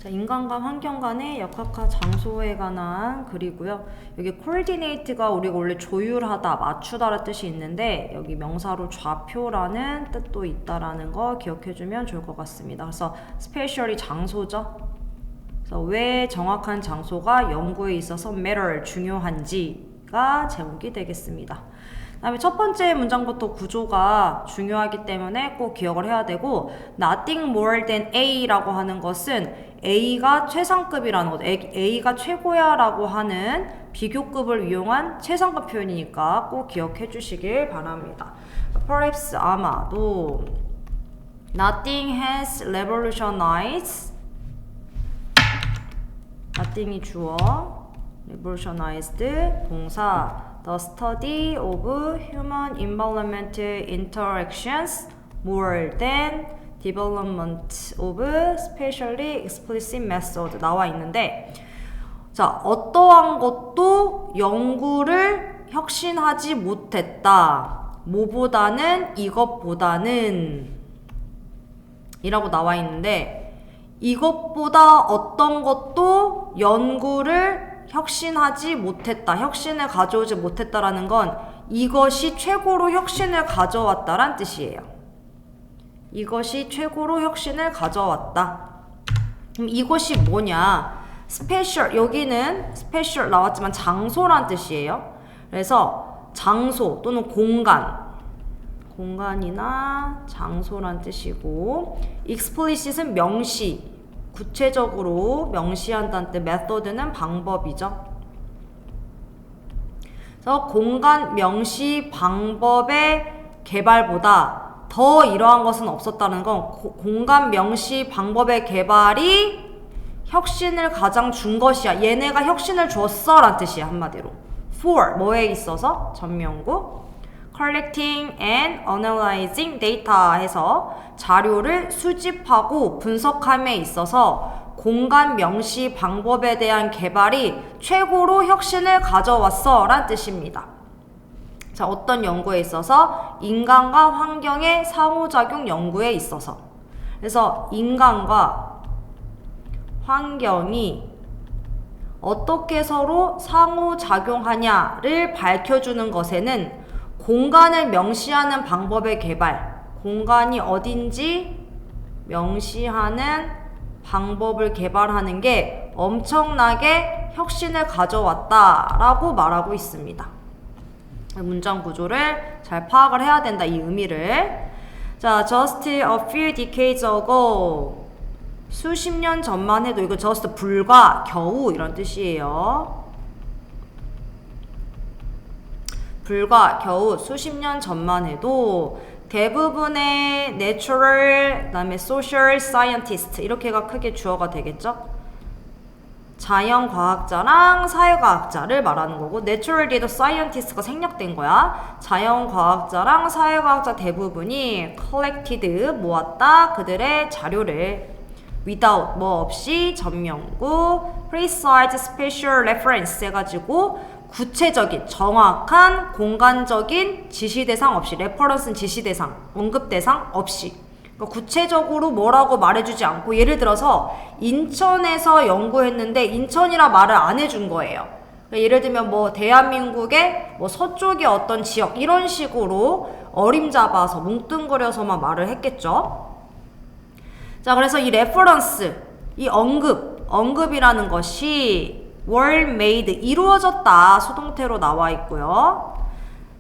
자, 인간과 환경 간의 역학과 장소에 관한 글이고요. 여기 coordinate가 우리가 원래 조율하다, 맞추다라는 뜻이 있는데 여기 명사로 좌표라는 뜻도 있다라는 거 기억해주면 좋을 것 같습니다. 그래서 spatially 장소죠. 그래서 왜 정확한 장소가 연구에 있어서 matter, 중요한지가 제목이 되겠습니다. 그 다음에 첫 번째 문장부터 구조가 중요하기 때문에 꼭 기억을 해야 되고 nothing more than A라고 하는 것은 A가 최상급이라는 거죠. A가 최고야 라고 하는 비교급을 이용한 최상급 표현이니까 꼭 기억해 주시길 바랍니다. Perhaps 아마도 nothing has revolutionized nothing이 주어 revolutionized 동사 The study of human environment interactions more than development of spatially explicit method 나와 있는데 자, 어떠한 것도 연구를 혁신하지 못했다. 뭐보다는 이것보다는 이라고 나와 있는데 이것보다 어떤 것도 연구를 혁신하지 못했다. 혁신을 가져오지 못했다라는 건 이것이 최고로 혁신을 가져왔다란 뜻이에요. 이것이 최고로 혁신을 가져왔다. 그럼 이것이 뭐냐? 스페셜, 여기는 스페셜 나왔지만 장소란 뜻이에요. 그래서 장소 또는 공간이나 장소란 뜻이고 explicit은 명시, 구체적으로 명시한다는 뜻, method는 방법이죠. 그래서 공간 명시 방법의 개발보다 더 이러한 것은 없었다는 건 공간 명시 방법의 개발이 혁신을 가장 준 것이야. 얘네가 혁신을 줬어 라는 뜻이야. 한마디로 for 뭐에 있어서 전명구 collecting and analyzing data 해서 자료를 수집하고 분석함에 있어서 공간 명시 방법에 대한 개발이 최고로 혁신을 가져왔어 라는 뜻입니다. 자, 어떤 연구에 있어서 인간과 환경의 상호작용 연구에 있어서 그래서 인간과 환경이 어떻게 서로 상호작용하냐를 밝혀주는 것에는 공간을 명시하는 방법의 개발, 공간이 어딘지 명시하는 방법을 개발하는 게 엄청나게 혁신을 가져왔다라고 말하고 있습니다. 문장 구조를 잘 파악을 해야 된다, 이 의미를. 자, just a few decades ago. 수십 년 전만 해도 이거 just 불과, 겨우 이런 뜻이에요. 불과 겨우 수십 년 전만 해도 대부분의 natural, 그다음에 social scientist 이렇게가 크게 주어가 되겠죠. 자연과학자랑 사회과학자를 말하는 거고 natural 뒤에도 scientist가 생략된 거야. 자연과학자랑 사회과학자 대부분이 collected 모았다. 그들의 자료를 without 뭐 없이 전명구 precise spatial reference 해가지고 구체적인, 정확한, 공간적인 지시대상 없이 레퍼런스는 지시대상, 언급대상 없이 그러니까 구체적으로 뭐라고 말해주지 않고 예를 들어서 인천에서 연구했는데 인천이라 말을 안 해준 거예요. 그러니까 예를 들면 뭐 대한민국의 뭐 서쪽의 어떤 지역 이런 식으로 어림잡아서 뭉뚱그려서만 말을 했겠죠. 자, 그래서 이 레퍼런스, 이 언급이라는 것이 were made, 이루어졌다. 수동태로 나와 있고요.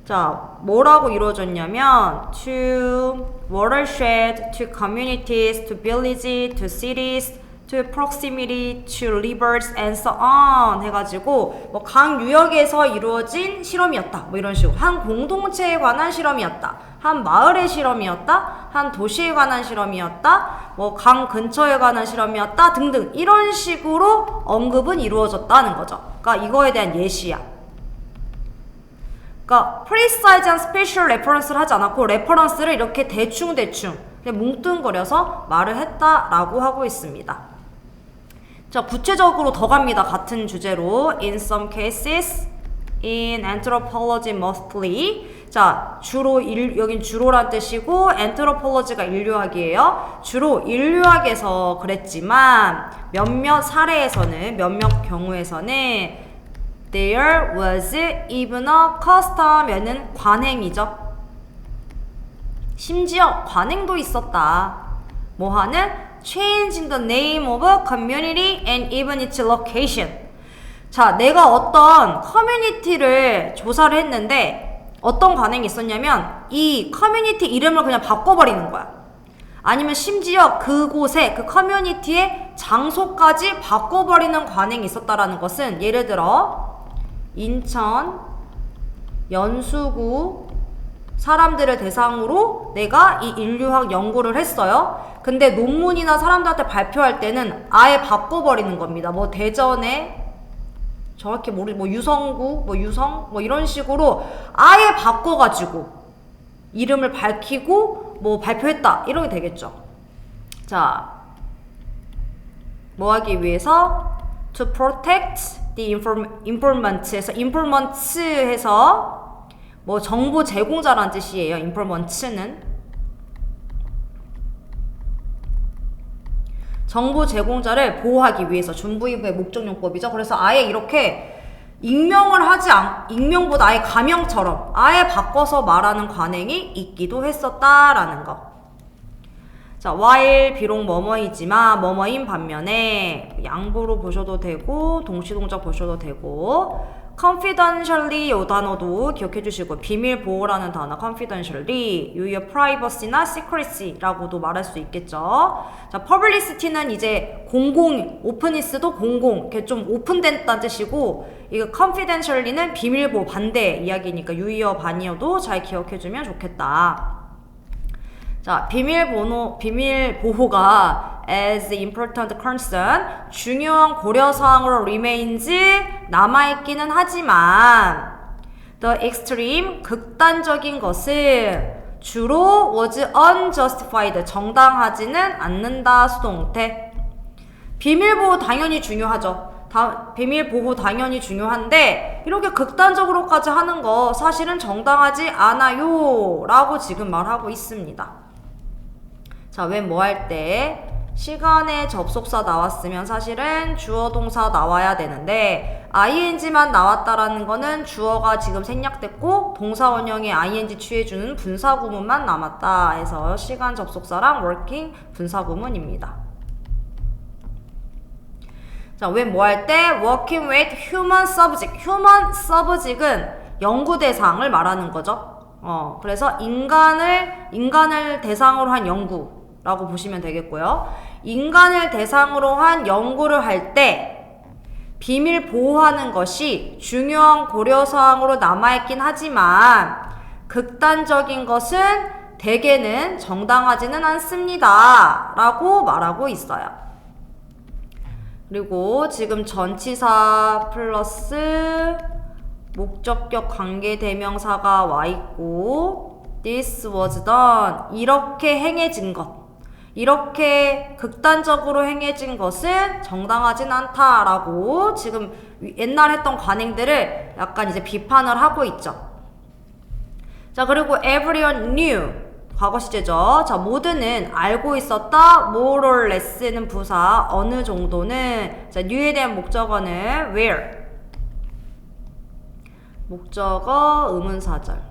자, 뭐라고 이루어졌냐면 to watershed, to communities, to villages, to cities, to proximity, to rivers, and so on 해가지고 뭐 강 유역에서 이루어진 실험이었다. 뭐 이런 식으로 한 공동체에 관한 실험이었다. 한 마을의 실험이었다. 한 도시에 관한 실험이었다. 뭐 강 근처에 관한 실험이었다. 등등 이런 식으로 언급은 이루어졌다는 거죠. 그러니까 이거에 대한 예시야. 그러니까 precise한 spatial reference를 하지 않았고 레퍼런스를 이렇게 대충 그냥 뭉뚱그려서 말을 했다라고 하고 있습니다. 자, 구체적으로 더 갑니다. 같은 주제로 in some cases in anthropology mostly 자, 여긴 주로란 뜻이고 anthropology가 인류학이에요. 주로 인류학에서 그랬지만 몇몇 사례에서는 몇몇 경우에서는 there was even a custom에는 관행이죠. 심지어 관행도 있었다. 뭐하는? Changing the name of a community and even its location. 자, 내가 어떤 커뮤니티를 조사를 했는데 어떤 관행이 있었냐면 이 커뮤니티 이름을 그냥 바꿔버리는 거야. 아니면 심지어 그곳에 그 커뮤니티의 장소까지 바꿔버리는 관행이 있었다라는 것은 예를 들어 인천 연수구 사람들을 대상으로 내가 이 인류학 연구를 했어요. 근데 논문이나 사람들한테 발표할 때는 아예 바꿔버리는 겁니다. 뭐 대전에 정확히 뭐 유성구, 뭐 유성, 뭐 이런 식으로 아예 바꿔가지고 이름을 밝히고 뭐 발표했다. 이런 게 되겠죠. 자, 뭐 하기 위해서? To protect the informants에서 informants 해서 뭐 정보 제공자라는 뜻이에요. informants는. 정보 제공자를 보호하기 위해서 준부의무의 목적용법이죠. 그래서 아예 이렇게 익명을 익명보다 아예 가명처럼 아예 바꿔서 말하는 관행이 있기도 했었다라는 거. 자, while 비록 뭐뭐이지만 뭐뭐인 반면에 양보로 보셔도 되고 동시동작 보셔도 되고 confidentially 이 단어도 기억해 주시고 비밀 보호라는 단어 confidentially 유의 privacy나 secrecy라고도 말할 수 있겠죠. 자, publicity는 이제 공공, openness도 공공, 이렇게 좀 오픈된다는 뜻이고 이거 confidentially는 비밀 보호 반대 이야기니까 유의어 반이어도 잘 기억해 주면 좋겠다. 자, 비밀 보호가 as important concern 중요한 고려사항으로 remains 남아있기는 하지만 the extreme 극단적인 것은 주로 was unjustified 정당하지는 않는다 수동태. 비밀 보호 당연히 중요하죠. 비밀 보호 당연히 중요한데 이렇게 극단적으로까지 하는 거 사실은 정당하지 않아요 라고 지금 말하고 있습니다. 자, 왜 뭐 할 때 시간에 접속사 나왔으면 사실은 주어 동사 나와야 되는데 ing만 나왔다라는 거는 주어가 지금 생략됐고 동사 원형에 ing 취해주는 분사 구문만 남았다 해서 시간 접속사랑 working 분사 구문입니다. 자, 왜 뭐 할 때 working with human subject. human subject은 연구 대상을 말하는 거죠. 그래서 인간을 대상으로 한 연구 라고 보시면 되겠고요. 인간을 대상으로 한 연구를 할 때 비밀 보호하는 것이 중요한 고려사항으로 남아있긴 하지만 극단적인 것은 대개는 정당하지는 않습니다 라고 말하고 있어요. 그리고 지금 전치사 플러스 목적격 관계대명사가 와있고 this was done 이렇게 행해진 것 이렇게 극단적으로 행해진 것은 정당하진 않다라고 지금 옛날 했던 관행들을 약간 이제 비판을 하고 있죠. 자, 그리고 everyone knew 과거 시제죠. 자, 모두는 알고 있었다. more or less는 부사 어느 정도는 자, knew에 대한 목적어는 where 목적어 의문사절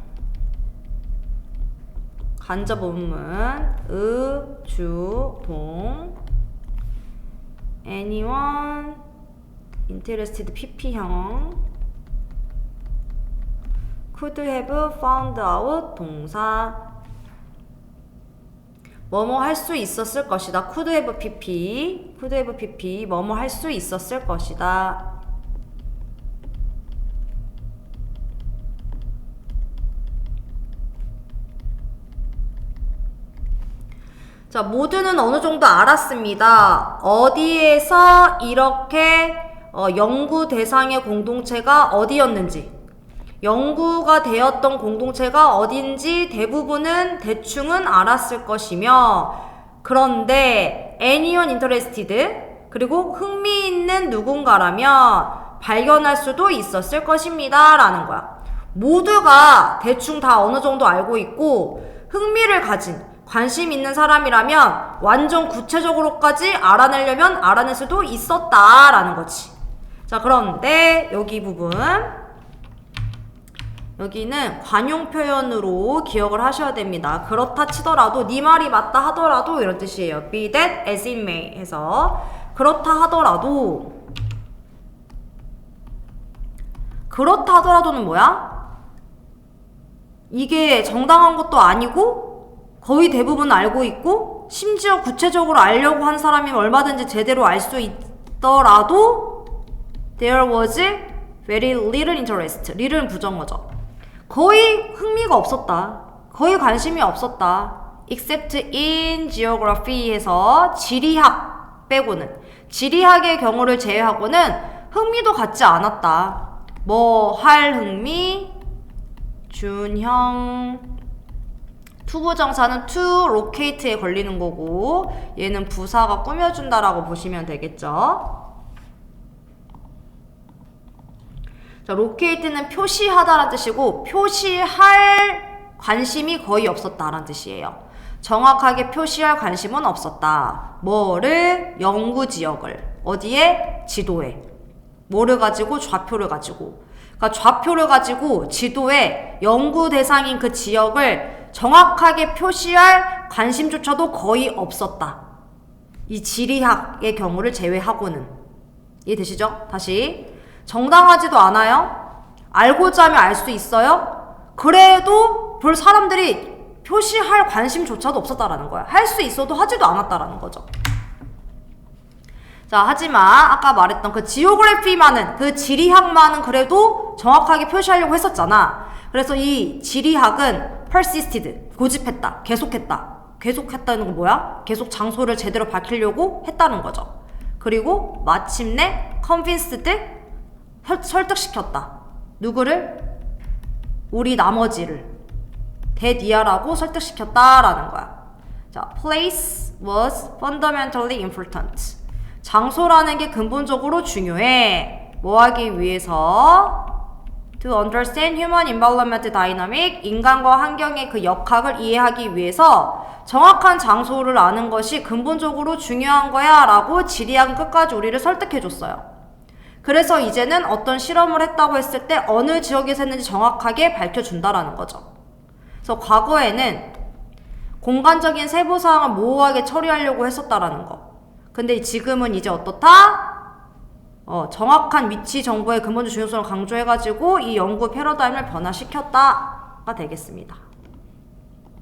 간접 의문 주, 동 anyone interested pp형 could have found out 동사 뭐뭐 할 수 있었을 것이다. could have pp 뭐뭐 할 수 있었을 것이다. 자, 모두는 어느 정도 알았습니다. 어디에서 이렇게 연구 대상의 공동체가 어디였는지 연구가 되었던 공동체가 어딘지 대부분은 대충은 알았을 것이며 그런데 anyone interested 그리고 흥미있는 누군가라면 발견할 수도 있었을 것입니다 라는 거야. 모두가 대충 다 어느 정도 알고 있고 흥미를 가진 관심 있는 사람이라면 완전 구체적으로까지 알아내려면 알아낼 수도 있었다라는 거지. 자, 그런데 여기 부분 여기는 관용 표현으로 기억을 하셔야 됩니다. 그렇다 치더라도 네 말이 맞다 하더라도 이런 뜻이에요. be that as it may 해서 그렇다 하더라도는 뭐야? 이게 정당한 것도 아니고 거의 대부분 알고 있고 심지어 구체적으로 알려고 한 사람이면 얼마든지 제대로 알 수 있더라도 there was very little interest. little는 부정어죠. 거의 흥미가 없었다. 거의 관심이 없었다. except in geography 해서 지리학 빼고는 지리학의 경우를 제외하고는 흥미도 갖지 않았다. 뭐 할 흥미 준형 투부정사는 to locate에 걸리는 거고 얘는 부사가 꾸며준다라고 보시면 되겠죠. 자, locate는 표시하다라는 뜻이고 표시할 관심이 거의 없었다라는 뜻이에요. 정확하게 표시할 관심은 없었다. 뭐를? 연구지역을. 어디에? 지도에. 뭐를 가지고? 좌표를 가지고. 그러니까 좌표를 가지고 지도에 연구 대상인 그 지역을 정확하게 표시할 관심조차도 거의 없었다. 이 지리학의 경우를 제외하고는. 이해되시죠? 다시. 정당하지도 않아요. 알고자 하면 알 수 있어요. 그래도 볼 사람들이 표시할 관심조차도 없었다라는 거야. 할 수 있어도 하지도 않았다라는 거죠. 자, 하지만 아까 말했던 그 지오그래피만은, 그 지리학만은 그래도 정확하게 표시하려고 했었잖아. 그래서 이 지리학은 persisted, 고집했다, 계속했다. 계속했다는 건 뭐야? 계속 장소를 제대로 밝히려고 했다는 거죠. 그리고 마침내 convinced, 설득시켰다. 누구를? 우리 나머지를. 대니아라고 설득시켰다라는 거야. 자, place was fundamentally important. 장소라는 게 근본적으로 중요해. 뭐 하기 위해서? To understand human environment dynamic, 인간과 환경의 그 역학을 이해하기 위해서 정확한 장소를 아는 것이 근본적으로 중요한 거야 라고 지리학은 끝까지 우리를 설득해줬어요. 그래서 이제는 어떤 실험을 했다고 했을 때 어느 지역에서 했는지 정확하게 밝혀준다라는 거죠. 그래서 과거에는 공간적인 세부사항을 모호하게 처리하려고 했었다라는 거. 근데 지금은 이제 어떻다? 정확한 위치 정보의 근본적 중요성을 강조해가지고 이 연구 패러다임을 변화시켰다가 되겠습니다.